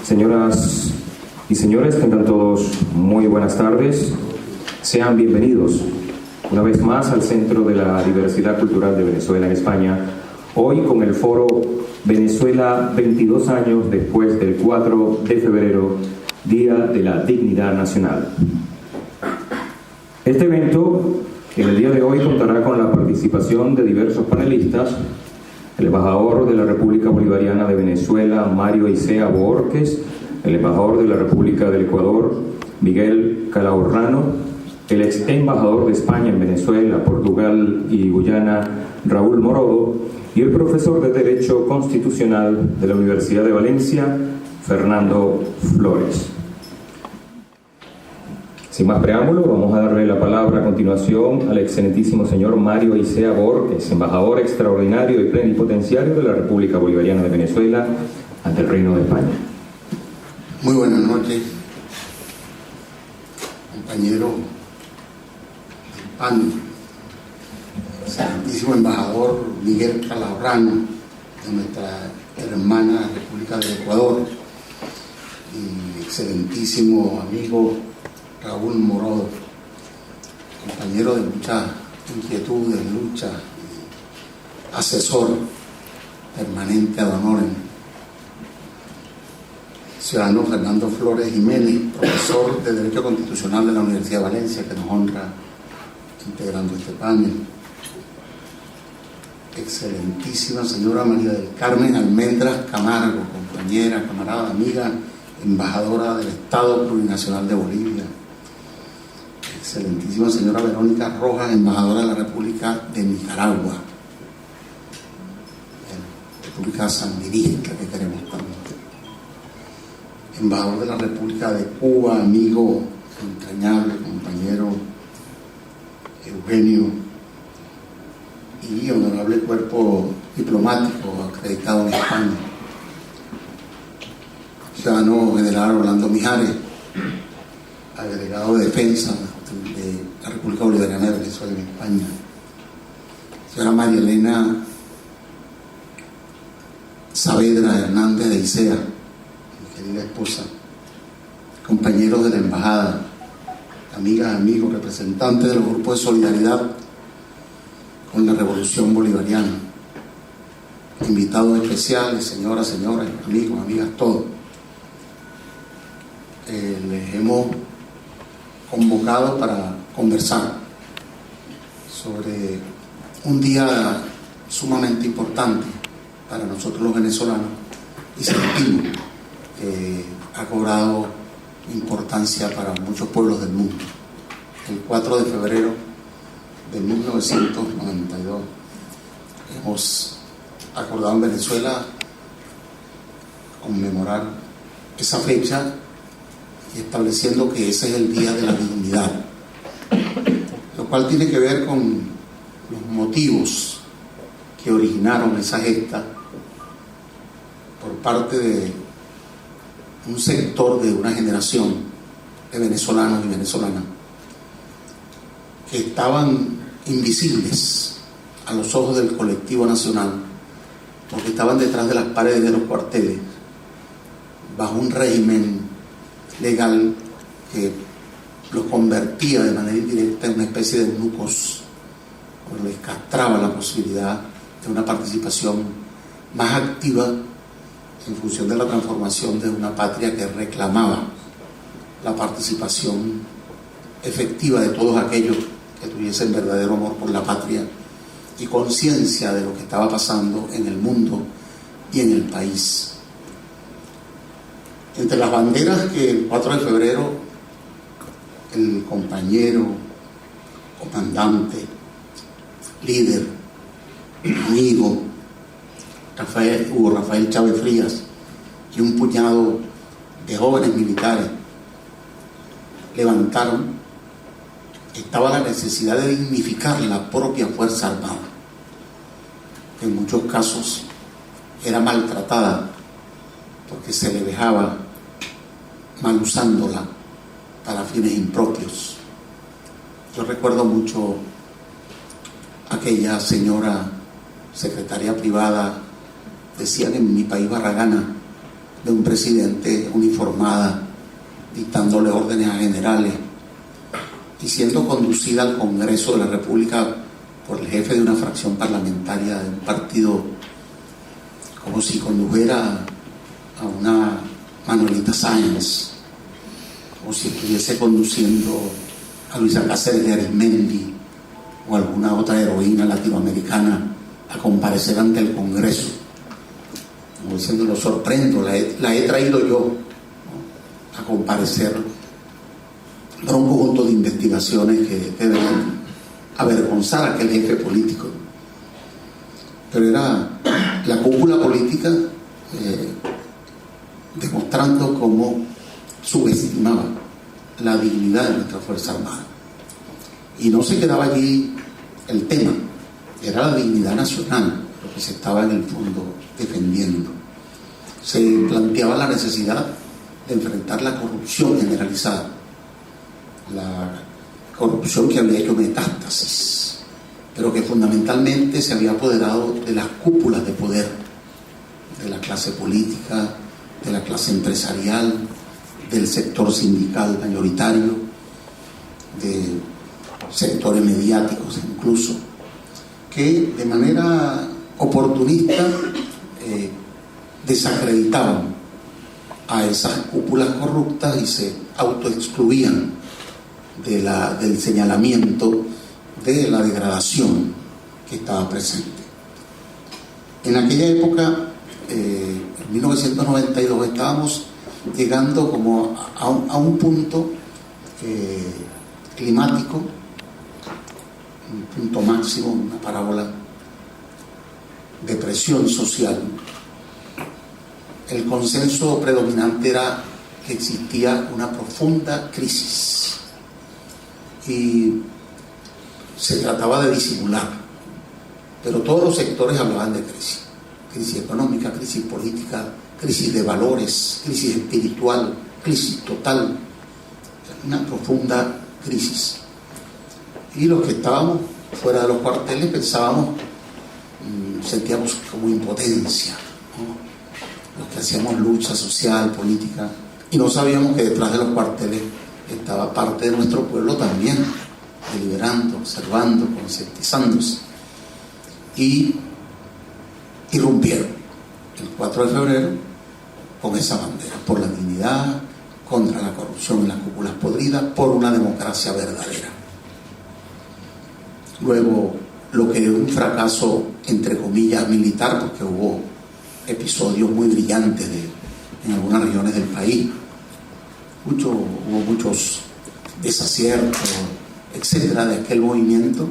Señoras y señores, tengan todos muy buenas tardes. Sean bienvenidos una vez más al Centro de la Diversidad Cultural de Venezuela en España, hoy con el foro Venezuela 22 años después del 4 de febrero, Día de la Dignidad Nacional. Este evento, en el día de hoy, contará con la participación de diversos panelistas: el embajador de la República Bolivariana de Venezuela, Mario Aicea Bohórquez; el embajador de la República del Ecuador, Miguel Calahorrano; el ex embajador de España en Venezuela, Portugal y Guyana, Raúl Morodo; y el profesor de Derecho Constitucional de la Universidad de Valencia, Fernando Flores. Sin más preámbulo, vamos a darle la palabra a continuación al excelentísimo señor Mario Aicea Bohórquez, embajador extraordinario y plenipotenciario de la República Bolivariana de Venezuela ante el Reino de España. Muy buenas noches, compañero del panel, excelentísimo embajador Miguel Calahorrano, de nuestra hermana República del Ecuador, y excelentísimo amigo Raúl Morodo, compañero de muchas inquietudes, lucha, asesor permanente ad honorem, ciudadano Fernando Flores Jiménez, profesor de Derecho Constitucional de la Universidad de Valencia, que nos honra integrando este panel, excelentísima señora María del Carmen Almendras Camargo, compañera, camarada, amiga, embajadora del Estado Plurinacional de Bolivia, excelentísima señora Verónica Rojas, embajadora de la República de Nicaragua, República sandinista que queremos tanto, embajador de la República de Cuba, amigo entrañable, compañero Eugenio, y honorable cuerpo diplomático acreditado en España, ciudadano general Orlando Mijares, agregado de defensa de la República Bolivariana de Venezuela en España, señora María Elena Saavedra Hernández de Aicea, mi querida esposa, compañeros de la embajada, amigas, amigos, representantes de los grupos de solidaridad con la Revolución Bolivariana, invitados especiales, señoras, amigos, amigas, todos. Les hemos convocado para conversar sobre un día sumamente importante para nosotros los venezolanos, y sentimos que ha cobrado importancia para muchos pueblos del mundo. El 4 de febrero de 1992 hemos acordado en Venezuela conmemorar esa fecha y estableciendo que ese es el Día de la Dignidad, lo cual tiene que ver con los motivos que originaron esa gesta por parte de un sector de una generación de venezolanos y venezolanas que estaban invisibles a los ojos del colectivo nacional, porque estaban detrás de las paredes de los cuarteles, bajo un régimen legal que los convertía de manera indirecta en una especie de eunucos, o les castraba la posibilidad de una participación más activa en función de la transformación de una patria que reclamaba la participación efectiva de todos aquellos que tuviesen verdadero amor por la patria y conciencia de lo que estaba pasando en el mundo y en el país. Entre las banderas que el 4 de febrero el compañero, comandante, líder, amigo Hugo Rafael Chávez Frías y un puñado de jóvenes militares levantaron, estaba la necesidad de dignificar la propia Fuerza Armada, que en muchos casos era maltratada porque se le dejaba mal usándola para fines impropios. Yo recuerdo mucho aquella señora secretaria privada, decían en mi país Barragana, de un presidente uniformada, dictándole órdenes a generales y siendo conducida al Congreso de la República por el jefe de una fracción parlamentaria de un partido, como si condujera a una Manuelita Sáenz, como si estuviese conduciendo a Luisa Cáceres de Arizmendi o alguna otra heroína latinoamericana a comparecer ante el Congreso, como diciendo: lo sorprendo, la he traído yo, ¿no?, a comparecer para un conjunto de investigaciones que deben avergonzar a aquel jefe político. Pero era la cúpula política demostrando cómo subestimaba la dignidad de nuestra Fuerza Armada. Y no se quedaba allí el tema, era la dignidad nacional lo que se estaba en el fondo defendiendo. Se planteaba la necesidad de enfrentar la corrupción generalizada, la corrupción que había hecho metástasis, pero que fundamentalmente se había apoderado de las cúpulas de poder, de la clase política, de la clase empresarial, del sector sindical mayoritario, de sectores mediáticos incluso, que de manera oportunista desacreditaban a esas cúpulas corruptas y se autoexcluían del señalamiento de la degradación que estaba presente. En aquella época, en 1992, estábamos llegando como a un punto climático, un punto máximo, una parábola de presión social. El consenso predominante era que existía una profunda crisis y se trataba de disimular, pero todos los sectores hablaban de crisis: crisis económica, crisis política, crisis de valores, crisis espiritual, crisis total, una profunda crisis. Y los que estábamos fuera de los cuarteles pensábamos, sentíamos como impotencia, ¿no?, los que hacíamos lucha social, política, y no sabíamos que detrás de los cuarteles estaba parte de nuestro pueblo también, deliberando, observando, concientizándose. Y irrumpieron el 4 de febrero con esa bandera: por la dignidad, contra la corrupción en las cúpulas podridas, por una democracia verdadera. Luego, lo que es un fracaso, entre comillas, militar, porque hubo episodios muy brillantes en algunas regiones del país, hubo muchos desaciertos, etcétera, de aquel movimiento,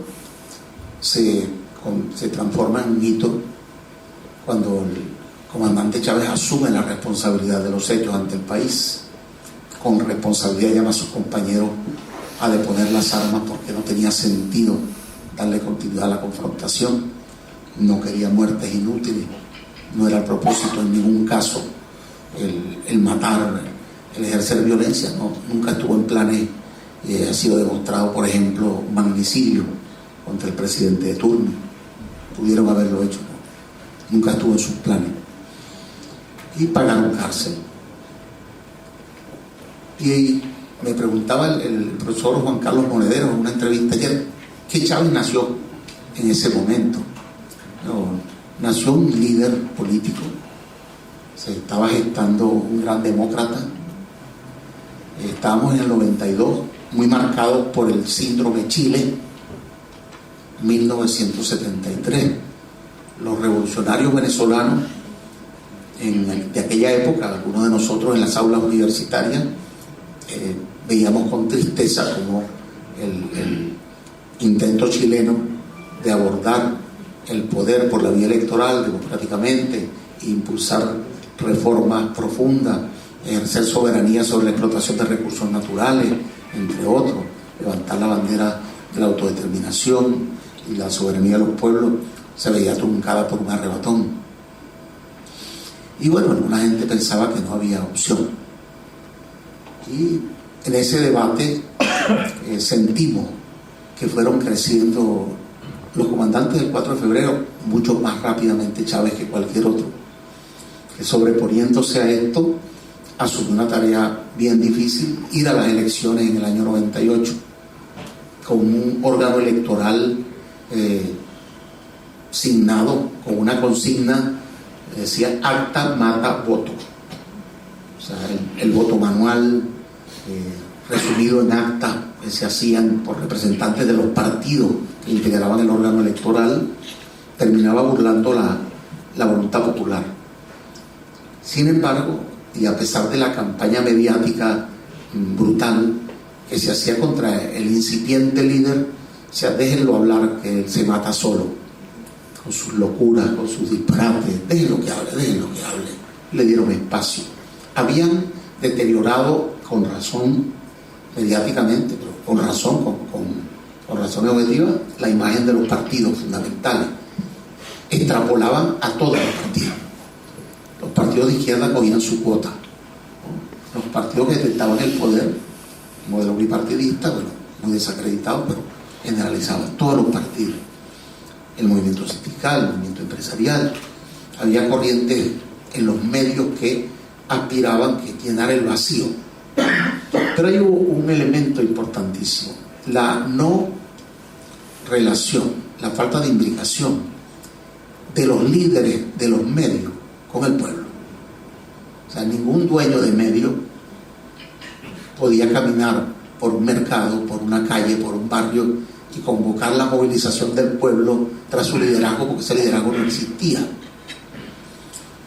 se transforma en un hito cuando el comandante Chávez asume la responsabilidad de los hechos ante el país. Con responsabilidad llama a sus compañeros a deponer las armas porque no tenía sentido darle continuidad a la confrontación, no quería muertes inútiles, no era el propósito en ningún caso el matar, el ejercer violencia, no, nunca estuvo en planes. Ha sido demostrado, por ejemplo, un magnicidio contra el presidente de turno, pudieron haberlo hecho, ¿no? Nunca estuvo en sus planes, y pagaron cárcel. Y me preguntaba el profesor Juan Carlos Monedero en una entrevista ayer que Chávez nació en ese momento. No, nació un líder político, se estaba gestando un gran demócrata. Estábamos en el 92 muy marcados por el síndrome Chile, 1973. Los revolucionarios venezolanos de aquella época, algunos de nosotros en las aulas universitarias, veíamos con tristeza como el intento chileno de abordar el poder por la vía electoral democráticamente, impulsar reformas profundas, ejercer soberanía sobre la explotación de recursos naturales, entre otros, levantar la bandera de la autodeterminación y la soberanía de los pueblos, se veía truncada por un arrebatón. Y bueno, alguna gente pensaba que no había opción. Y en ese debate sentimos que fueron creciendo los comandantes del 4 de febrero mucho más rápidamente Chávez que cualquier otro, que sobreponiéndose a esto, asumió una tarea bien difícil, ir a las elecciones en el año 98, con un órgano electoral signado con una consigna que decía acta, mata, voto. O sea, el voto manual, resumido en acta, que se hacían por representantes de los partidos que integraban el órgano electoral, terminaba burlando la voluntad popular. Sin embargo, y a pesar de la campaña mediática brutal que se hacía contra el incipiente líder, o sea, déjenlo hablar, que él se mata solo, con sus locuras, con sus disparates, déjenlo que hable, le dieron espacio. Habían deteriorado con razón mediáticamente, pero con razón, con razones objetivas, la imagen de los partidos fundamentales. Extrapolaban a todos los partidos. Los partidos de izquierda cogían su cuota. Los partidos que detentaban el poder, modelo bipartidista, bueno, muy desacreditado, pero generalizaban todos los partidos. El movimiento sindical, el movimiento empresarial. Había corrientes en los medios que aspiraban que llenar el vacío. Pero hay un elemento importantísimo: la no relación, la falta de imbricación de los líderes de los medios con el pueblo. O sea, ningún dueño de medio podía caminar por un mercado, por una calle, por un barrio y convocar la movilización del pueblo tras su liderazgo, porque ese liderazgo no existía.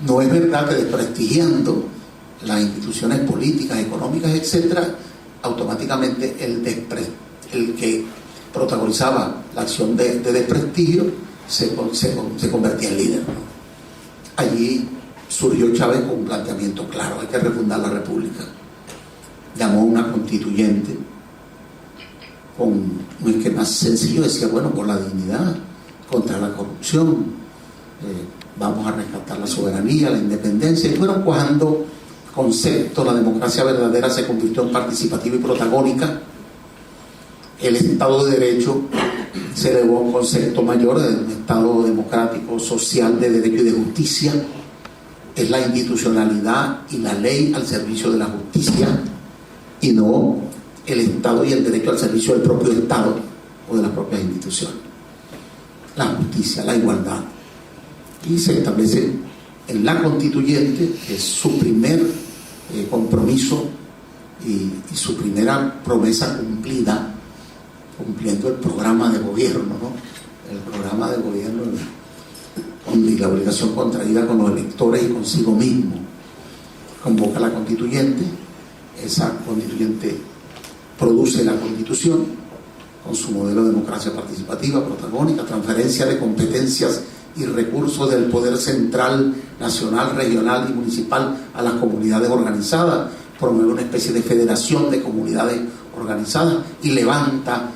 No es verdad que desprestigiando las instituciones políticas, económicas, etcétera, automáticamente el que protagonizaba la acción de desprestigio se convertía en líder, ¿no? Allí surgió Chávez con un planteamiento claro: hay que refundar la República. Llamó a una constituyente con un esquema sencillo, decía, bueno, por la dignidad, contra la corrupción, vamos a rescatar la soberanía, la independencia, y fueron cuajando conceptos. La democracia verdadera se convirtió en participativa y protagónica. El Estado de Derecho se elevó a un concepto mayor de un Estado democrático, social, de derecho y de justicia. Es la institucionalidad y la ley al servicio de la justicia, y no el Estado y el derecho al servicio del propio Estado o de las propias instituciones. La justicia, la igualdad. Y se establece en la constituyente, que es su primer compromiso y su primera promesa cumplida, cumpliendo el programa de gobierno, ¿no? El programa de gobierno y la obligación contraída con los electores y consigo mismo. Convoca la constituyente, esa constituyente produce la constitución con su modelo de democracia participativa, protagónica, transferencia de competencias y recursos del poder central, nacional, regional y municipal a las comunidades organizadas, promueve una especie de federación de comunidades organizadas y levanta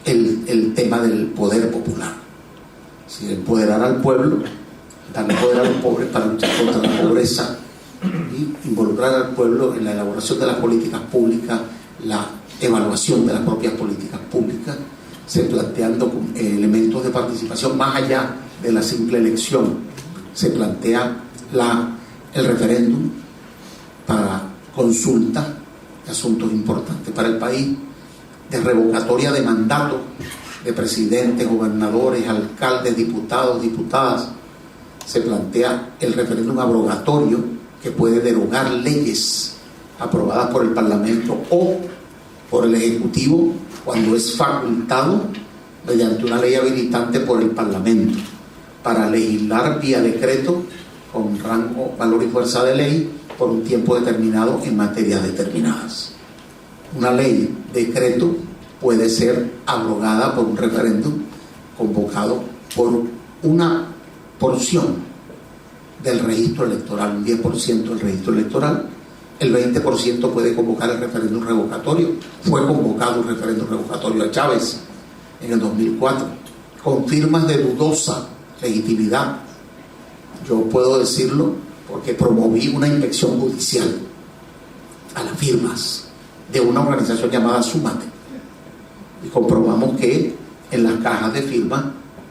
el tema del poder popular. Es decir, empoderar al pueblo, darle poder a los pobres para luchar contra la pobreza y involucrar al pueblo en la elaboración de las políticas públicas, la evaluación de las propias políticas públicas, se planteando elementos de participación más allá de la simple elección. Se plantea el referéndum para consulta de asuntos importantes para el país, de revocatoria de mandato de presidentes, gobernadores, alcaldes, diputados, diputadas. Se plantea el referéndum abrogatorio, que puede derogar leyes aprobadas por el Parlamento o por el Ejecutivo cuando es facultado mediante una ley habilitante por el Parlamento para legislar vía decreto con rango, valor y fuerza de ley por un tiempo determinado en materias determinadas. Una ley, decreto, puede ser abrogada por un referéndum convocado por una porción del registro electoral, un 10% del registro electoral. El 20% puede convocar el referéndum revocatorio. Fue convocado un referéndum revocatorio a Chávez en el 2004 con firmas de dudosa legitimidad. Yo puedo decirlo porque promoví una inspección judicial a las firmas de una organización llamada Súmate, y comprobamos que en las cajas de firmas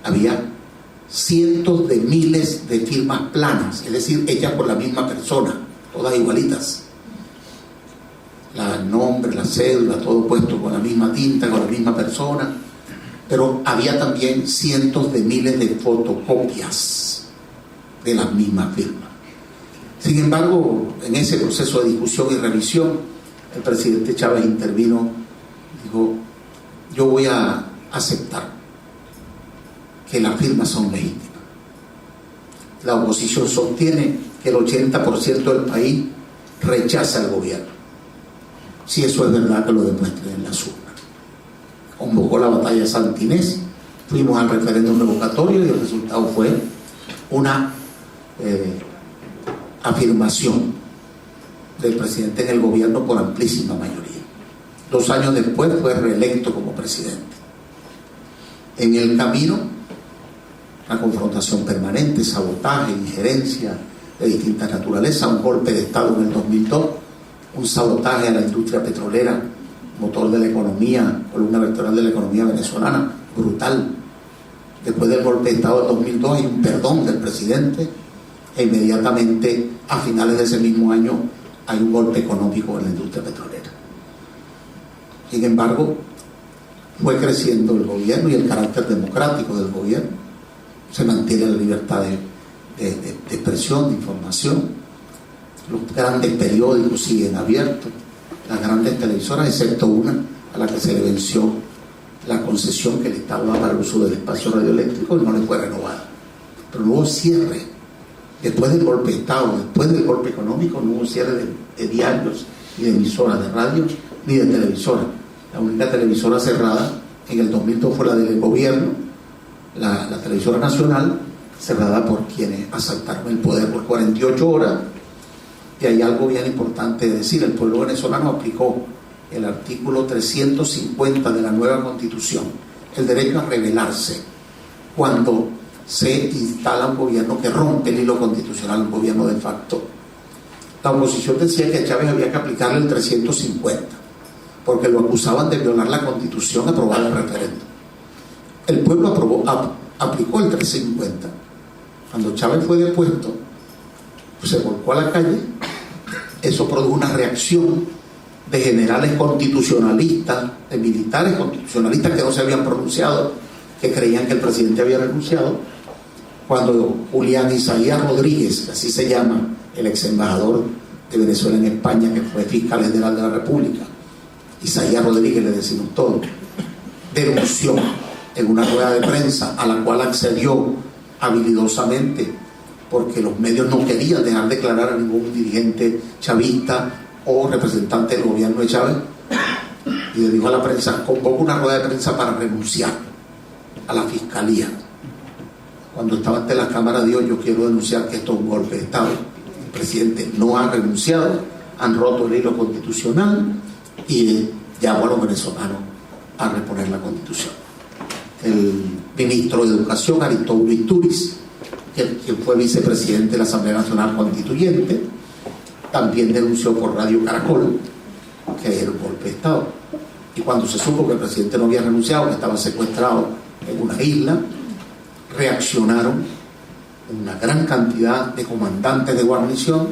había cientos de miles de firmas planas, es decir, hechas por la misma persona, todas igualitas. El nombre, la cédula, todo puesto con la misma tinta, con la misma persona. Pero había también cientos de miles de fotocopias de las mismas firmas. Sin embargo, en ese proceso de discusión y revisión, el presidente Chávez intervino, dijo: yo voy a aceptar que las firmas son legítimas. La oposición sostiene que el 80% del país rechaza el gobierno. Si eso es verdad, que lo demuestren en las urnas. Convocó la batalla de Santa Inés, fuimos al referéndum revocatorio y el resultado fue una afirmación del presidente en el gobierno por amplísima mayoría. 2 años después fue reelecto como presidente. En el camino, la confrontación permanente, sabotaje, injerencia de distintas naturalezas, un golpe de Estado en el 2002, un sabotaje a la industria petrolera, motor de la economía, columna vertebral de la economía venezolana, brutal. Después del golpe de Estado del 2002 hay un perdón del presidente e inmediatamente a finales de ese mismo año hay un golpe económico en la industria petrolera. Sin embargo, fue creciendo el gobierno y el carácter democrático del gobierno. Se mantiene la libertad de expresión, de información. Los grandes periódicos siguen abiertos, las grandes televisoras, excepto una a la que se le venció la concesión que el Estado da para el uso del espacio radioeléctrico y no le fue renovada. Pero no hubo cierre. Después del golpe de Estado, después del golpe económico, no hubo cierre de diarios, ni de emisoras de radio, ni de televisoras. La única televisora cerrada en el 2002 fue la del gobierno, la televisora nacional, cerrada por quienes asaltaron el poder por 48 horas. Y hay algo bien importante de decir: el pueblo venezolano aplicó el artículo 350 de la nueva Constitución, el derecho a rebelarse cuando se instala un gobierno que rompe el hilo constitucional, un gobierno de facto. La oposición decía que a Chávez había que aplicarle el 350 porque lo acusaban de violar la Constitución aprobada en el referéndum. El pueblo aplicó el 350. Cuando Chávez fue depuesto, pues se volcó a la calle. Eso produjo una reacción de generales constitucionalistas, de militares constitucionalistas que no se habían pronunciado, que creían que el presidente había renunciado. Cuando Julián Isaías Rodríguez, así se llama el ex embajador de Venezuela en España, que fue fiscal general de la República, Isaías Rodríguez, le decimos todo, denunció en una rueda de prensa a la cual accedió habilidosamente, porque los medios no querían dejar declarar a ningún dirigente chavista o representante del gobierno de Chávez, y le dijo a la prensa: convoco una rueda de prensa para renunciar a la fiscalía. Cuando estaba ante la cámara dijo: yo quiero denunciar que esto es un golpe de Estado. El presidente no ha renunciado, han roto el hilo constitucional y llamó a los venezolanos a reponer la Constitución. El ministro de Educación, Aristóbulo Istúriz, que fue vicepresidente de la Asamblea Nacional Constituyente, también denunció por Radio Caracol que era un golpe de Estado. Y cuando se supo que el presidente no había renunciado, que estaba secuestrado en una isla, reaccionaron una gran cantidad de comandantes de guarnición,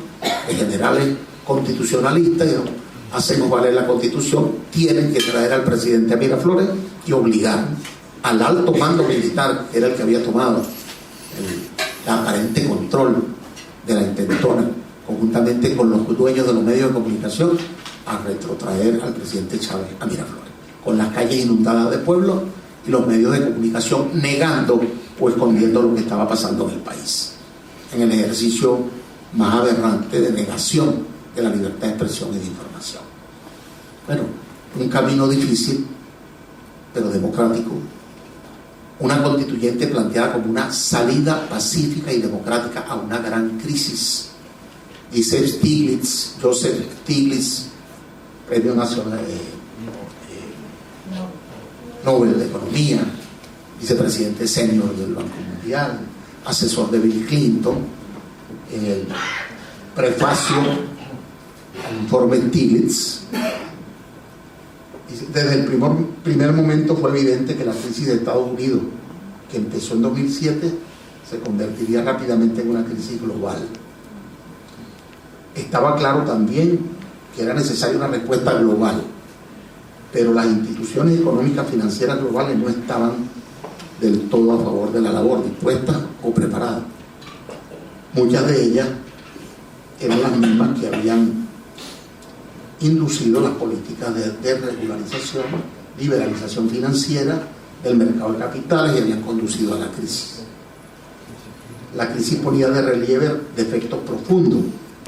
de generales constitucionalistas, y dijeron: hacemos valer la Constitución, tienen que traer al presidente a Miraflores, y obligaron al alto mando militar, que era el que había tomado el aparente control de la intentona, conjuntamente con los dueños de los medios de comunicación, a retrotraer al presidente Chávez a Miraflores, con las calles inundadas de pueblo y los medios de comunicación negando o escondiendo lo que estaba pasando en el país, en el ejercicio más aberrante de negación de la libertad de expresión y de información. Bueno, un camino difícil, pero democrático. Una constituyente planteada como una salida pacífica y democrática a una gran crisis. Dice Joseph Stiglitz, Premio Nacional Nobel de Economía, vicepresidente senior del Banco Mundial, asesor de Bill Clinton, en el prefacio al informe Stiglitz, desde el primer momento fue evidente que la crisis de Estados Unidos, que empezó en 2007, se convertiría rápidamente en una crisis global. Estaba claro también que era necesaria una respuesta global, pero las instituciones económicas financieras globales no estaban del todo a favor de la labor, dispuestas o preparadas. Muchas de ellas eran las mismas que habían inducido las políticas de desregularización, liberalización financiera del mercado de capitales y habían conducido a la crisis. La crisis ponía de relieve defectos profundos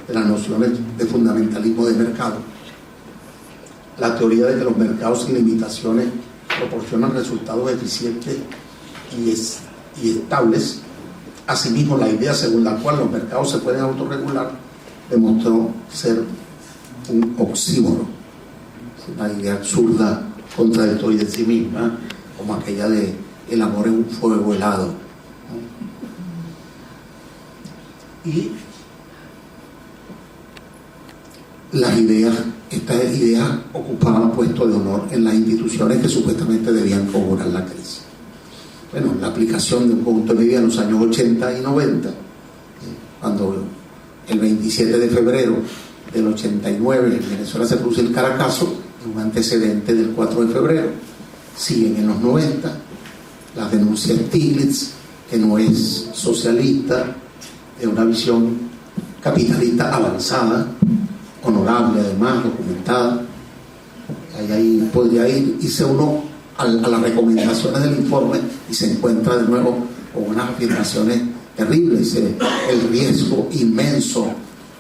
de las nociones de fundamentalismo de mercado. La teoría de que los mercados sin limitaciones proporcionan resultados eficientes y estables. Asimismo, la idea según la cual los mercados se pueden autorregular demostró ser un oxímoron, una idea absurda, contradictoria en sí misma, como aquella de el amor es un fuego helado, ¿no? Y estas ideas ocupaban puesto de honor en las instituciones que supuestamente debían conjurar la crisis. Bueno, la aplicación de un conjunto de medidas en los años 80 y 90, cuando el 27 de febrero del 89 en Venezuela se produce el Caracazo, un antecedente del 4 de febrero. Siguen en los 90 las denuncias Stiglitz, que no es socialista, de una visión capitalista avanzada, honorable además, documentada. Ahí podría irse uno a las recomendaciones del informe y se encuentra de nuevo con unas afirmaciones terribles. El riesgo inmenso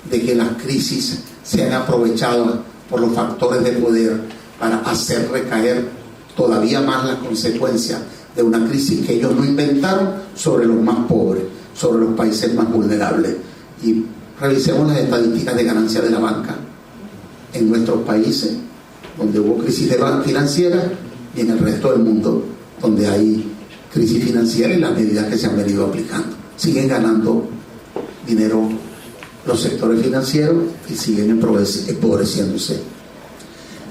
de que las crisis sean aprovechadas por los factores de poder para hacer recaer todavía más las consecuencias de una crisis que ellos no inventaron sobre los más pobres, sobre los países más vulnerables. Y revisemos las estadísticas de ganancia de la banca en nuestros países donde hubo crisis financiera y en el resto del mundo donde hay crisis financiera y las medidas que se han venido aplicando. Siguen ganando dinero los sectores financieros y siguen empobreciéndose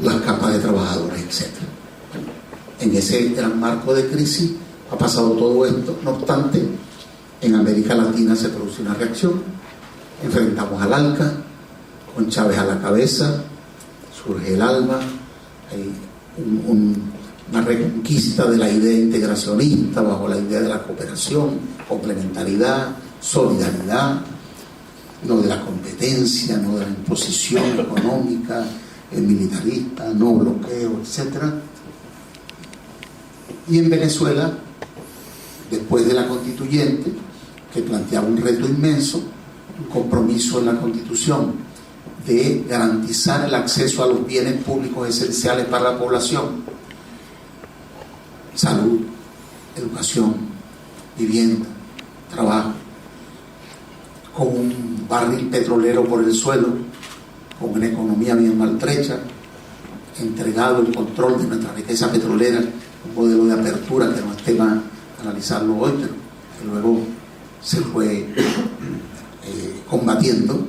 las capas de trabajadores, etc. En ese gran marco de crisis ha pasado todo esto. No obstante, en América Latina se produce una reacción. Enfrentamos al ALCA, con Chávez a la cabeza, surge el ALMA, hay una reconquista de la idea integracionista bajo la idea de la cooperación, complementariedad, solidaridad, no de la competencia, no de la imposición económica, militarista, no bloqueo, etc. Y en Venezuela, después de la constituyente, que planteaba un reto inmenso, un compromiso en la Constitución de garantizar el acceso a los bienes públicos esenciales para la población: salud, educación, vivienda, trabajo, con un barril petrolero por el suelo, con una economía bien maltrecha, entregado el control de nuestra riqueza petrolera, un modelo de apertura que no es tema analizarlo hoy, pero que luego se fue combatiendo.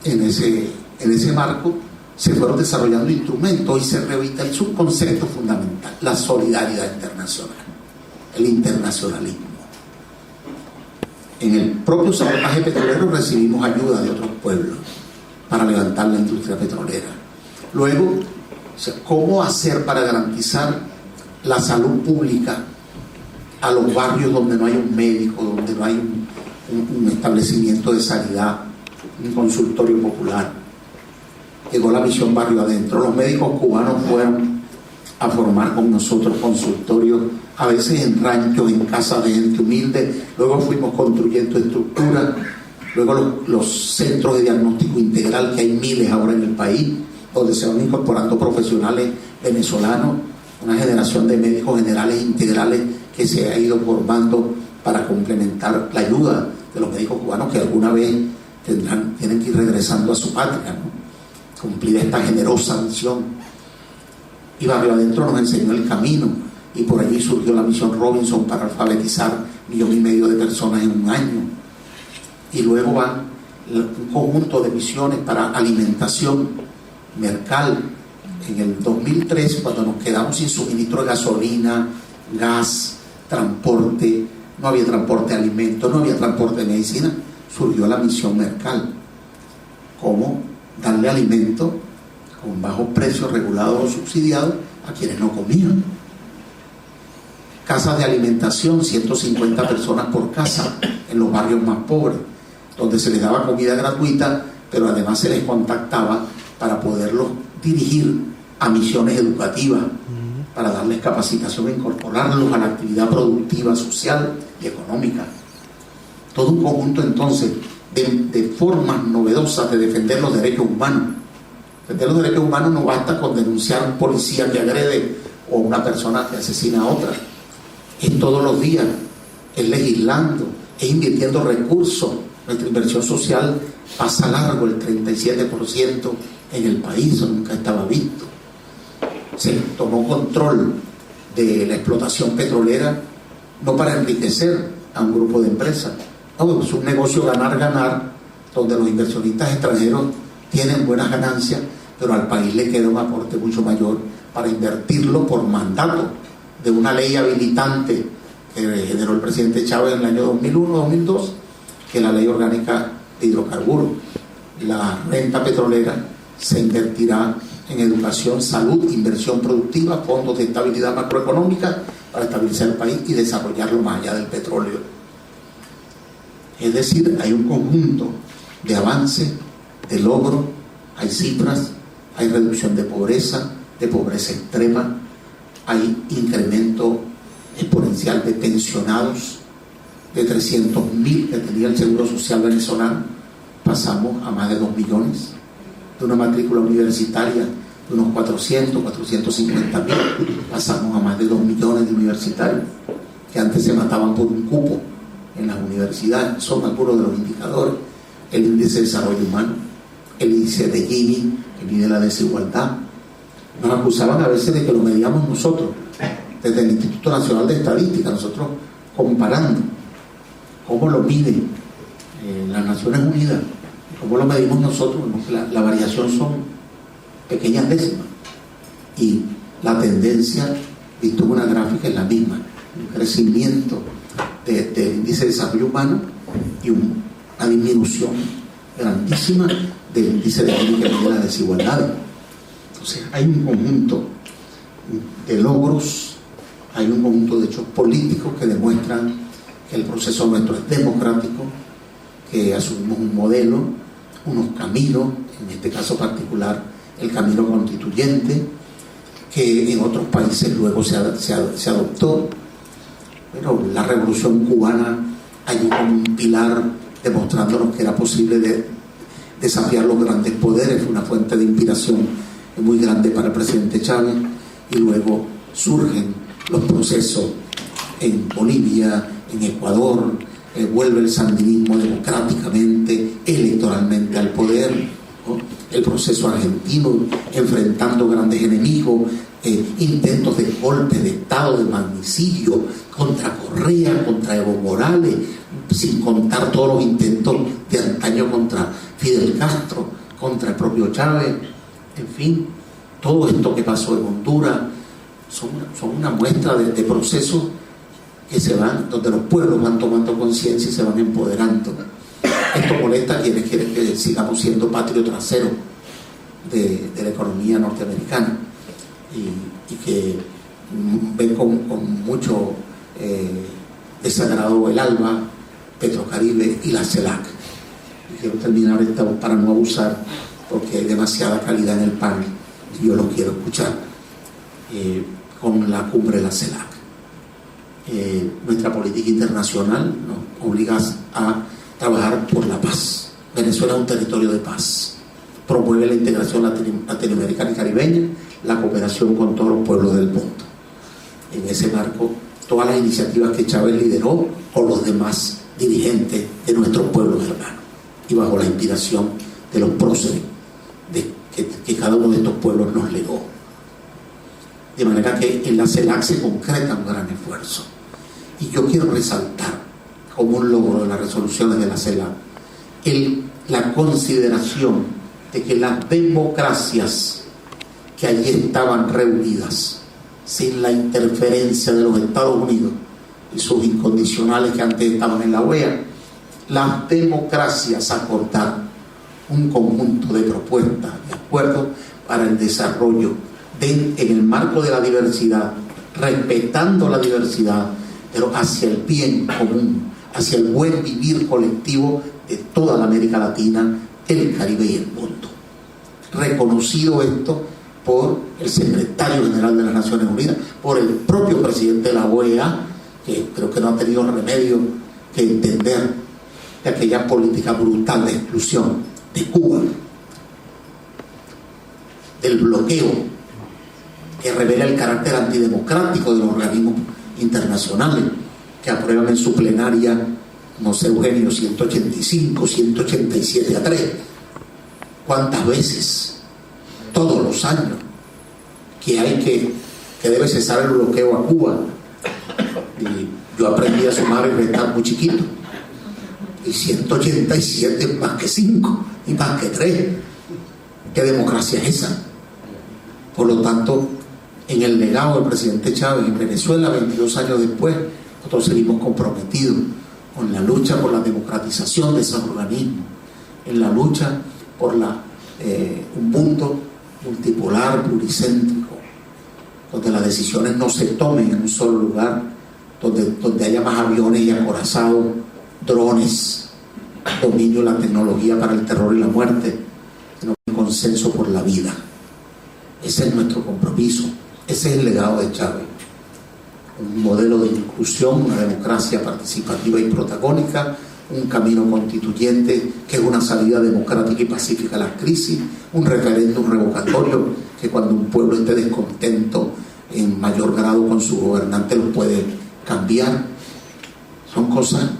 En ese marco se fueron desarrollando instrumentos y se revitalizó un concepto fundamental: la solidaridad internacional, el internacionalismo. En el propio sabotaje petrolero recibimos ayuda de otros pueblos para levantar la industria petrolera. Luego, ¿cómo hacer para garantizar la salud pública a los barrios donde no hay un médico, donde no hay un establecimiento de sanidad, un consultorio popular? Llegó la misión Barrio Adentro. Los médicos cubanos fueron a formar con nosotros consultorios, a veces en ranchos, en casas de gente humilde. Luego fuimos construyendo estructuras. Luego los centros de diagnóstico integral, que hay miles ahora en el país, donde se van incorporando profesionales venezolanos, una generación de médicos generales integrales que se ha ido formando para complementar la ayuda de los médicos cubanos que alguna vez tienen que ir regresando a su patria, ¿no? Cumplir esta generosa misión. Y Barrio Adentro nos enseñó el camino, y por allí surgió la misión Robinson para alfabetizar 1,5 millones de personas en un año. Y luego van un conjunto de misiones para alimentación, Mercal. En el 2003, cuando nos quedamos sin suministro de gasolina, gas, transporte, no había transporte de alimentos, no había transporte de medicina, surgió la misión Mercal. ¿Cómo darle alimento con bajos precios, regulados o subsidiados, a quienes no comían? Casas de alimentación, 150 personas por casa en los barrios más pobres, donde se les daba comida gratuita, pero además se les contactaba para poderlos dirigir a misiones educativas, para darles capacitación e incorporarlos a la actividad productiva, social y económica. Todo un conjunto entonces de formas novedosas de defender los derechos humanos. Defender los derechos humanos no basta con denunciar a un policía que agrede o a una persona que asesina a otra. Es todos los días, es legislando, es invirtiendo recursos. Nuestra inversión social pasa largo, el 37% en el país, eso nunca estaba visto. Se tomó control de la explotación petrolera, no para enriquecer a un grupo de empresas, no, es un negocio ganar-ganar, donde los inversionistas extranjeros tienen buenas ganancias, pero al país le queda un aporte mucho mayor para invertirlo por mandato de una ley habilitante que generó el presidente Chávez en el año 2001-2002, que es la ley orgánica de hidrocarburos. La renta petrolera se invertirá en educación, salud, inversión productiva, fondos de estabilidad macroeconómica para estabilizar el país y desarrollarlo más allá del petróleo. Es decir, hay un conjunto de avances, de logros, hay cifras, hay reducción de pobreza extrema, hay incremento exponencial de pensionados, de 300.000 que tenía el Seguro Social venezolano, pasamos a más de 2 millones, de una matrícula universitaria de unos 450.000, pasamos a más de 2 millones de universitarios, que antes se mataban por un cupo en las universidades. Son algunos de los indicadores: el índice de desarrollo humano, el índice de Gini, que mide la desigualdad. Nos acusaban a veces de que lo medíamos nosotros, desde el Instituto Nacional de Estadística, nosotros comparando cómo lo mide las Naciones Unidas, cómo lo medimos nosotros. La variación son pequeñas décimas y la tendencia, visto en una gráfica, es la misma: un crecimiento del índice de desarrollo humano y una disminución grandísima del índice de Gini, que mide las desigualdades. Entonces hay un conjunto de logros, hay un conjunto de hechos políticos que demuestran que el proceso nuestro es democrático, que asumimos un modelo, unos caminos, en este caso particular el camino constituyente, que en otros países luego se adoptó. Pero la Revolución Cubana hay como un pilar demostrándonos que era posible desafiar los grandes poderes, fue una fuente de inspiración muy grande para el presidente Chávez. Y luego surgen los procesos en Bolivia, en Ecuador, vuelve el sandinismo democráticamente, electoralmente al poder, ¿no? El proceso argentino, enfrentando grandes enemigos, intentos de golpe de Estado, de magnicidio contra Correa, contra Evo Morales, sin contar todos los intentos de antaño contra Fidel Castro, contra el propio Chávez. En fin, todo esto que pasó en Honduras son una muestra de procesos que se van, donde los pueblos van tomando conciencia y se van empoderando. Esto molesta a quienes quieren que sigamos siendo patrio trasero de la economía norteamericana y que ven con mucho desagrado el ALBA, Petrocaribe y la CELAC. Y quiero terminar esta para no abusar, porque hay demasiada calidad en el panel y yo lo quiero escuchar, con la cumbre de la CELAC. Nuestra política internacional nos obliga a trabajar por la paz. Venezuela es un territorio de paz, promueve la integración latinoamericana y caribeña, la cooperación con todos los pueblos del mundo. En ese marco, todas las iniciativas que Chávez lideró con los demás dirigentes de nuestros pueblos hermanos, y bajo la inspiración de los próceres que cada uno de estos pueblos nos legó. De manera que en la CELAC se concreta un gran esfuerzo. Y yo quiero resaltar como un logro de las resoluciones de la CELAC la consideración de que las democracias que allí estaban reunidas, sin la interferencia de los Estados Unidos, y sus incondicionales que antes estaban en la OEA, las democracias acordar un conjunto de propuestas, de acuerdos para el desarrollo en el marco de la diversidad, respetando la diversidad, pero hacia el bien común, hacia el buen vivir colectivo de toda la América Latina, el Caribe y el mundo. Reconocido esto por el secretario general de las Naciones Unidas, por el propio presidente de la OEA, que creo que no ha tenido remedio que entender de aquella política brutal de exclusión de Cuba, del bloqueo que revela el carácter antidemocrático de los organismos internacionales que aprueban en su plenaria, no sé, Eugenio, 185, 187 a 3. ¿Cuántas veces? Todos los años que debe cesar el bloqueo a Cuba. Y yo aprendí a sumar y restar muy chiquito. Y 187 es más que 5 y más que 3. ¿Qué democracia es esa? Por lo tanto, en el legado del presidente Chávez en Venezuela, 22 años después, nosotros seguimos comprometidos con la lucha por la democratización de esos organismos, en la lucha por un mundo multipolar, pluricéntrico, donde las decisiones no se tomen en un solo lugar, donde haya más aviones y acorazados, drones, dominio de la tecnología para el terror y la muerte, sino un consenso por la vida. Ese es nuestro compromiso, ese es el legado de Chávez. Un modelo de inclusión, una democracia participativa y protagónica, un camino constituyente que es una salida democrática y pacífica a las crisis, un referéndum revocatorio que cuando un pueblo esté descontento en mayor grado con su gobernante lo puede cambiar. Son cosas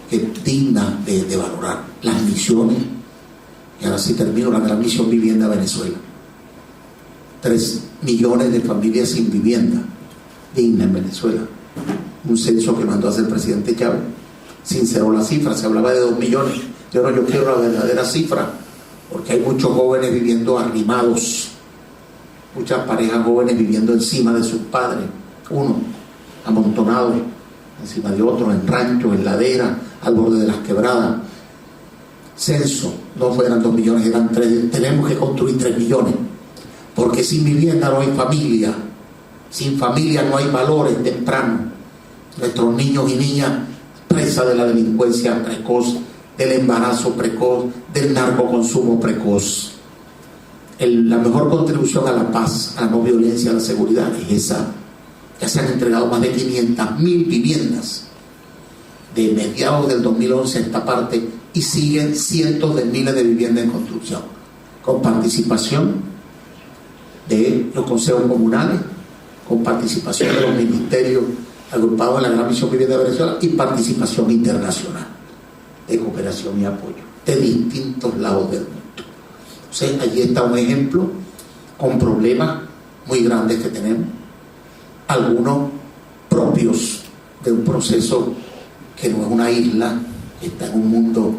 que dignas de valorar. Las misiones, y ahora sí termino, la gran misión Vivienda Venezuela. 3 millones de familias sin vivienda digna en Venezuela. Un censo que mandó a hacer el presidente Chávez. Sinceró la cifra, se hablaba de 2 millones. Yo quiero la verdadera cifra, porque hay muchos jóvenes viviendo arrimados, muchas parejas jóvenes viviendo encima de sus padres, uno amontonado encima de otro, en ranchos, en laderas, al borde de las quebradas. Censo, no fueran 2 millones, eran 3. Tenemos que construir 3 millones, porque sin vivienda no hay familia, sin familia no hay valores tempranos. Nuestros niños y niñas presa de la delincuencia precoz, del embarazo precoz, del narcoconsumo precoz. La mejor contribución a la paz, a la no violencia, a la seguridad es esa. Ya se han entregado más de 500.000 viviendas de mediados del 2011 a esta parte, y siguen cientos de miles de viviendas en construcción, con participación de los consejos comunales, con participación de los ministerios agrupados en la Gran Misión Vivienda de Venezuela, y participación internacional de cooperación y apoyo de distintos lados del mundo. Entonces, allí está un ejemplo con problemas muy grandes que tenemos, algunos propios de un proceso que no es una isla, que está en un mundo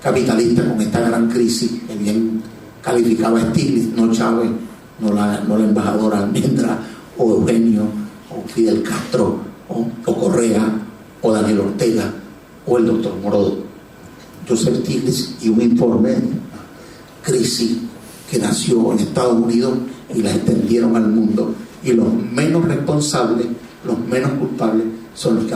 capitalista con esta gran crisis que bien calificaba Stiglitz, no Chávez, no la embajadora Almendra, o Eugenio, o Fidel Castro, o Correa, o Daniel Ortega, o el doctor Morodo. Joseph Stiglitz, y un informe, crisis que nació en Estados Unidos y la extendieron al mundo, y los menos responsables, los menos culpables son los que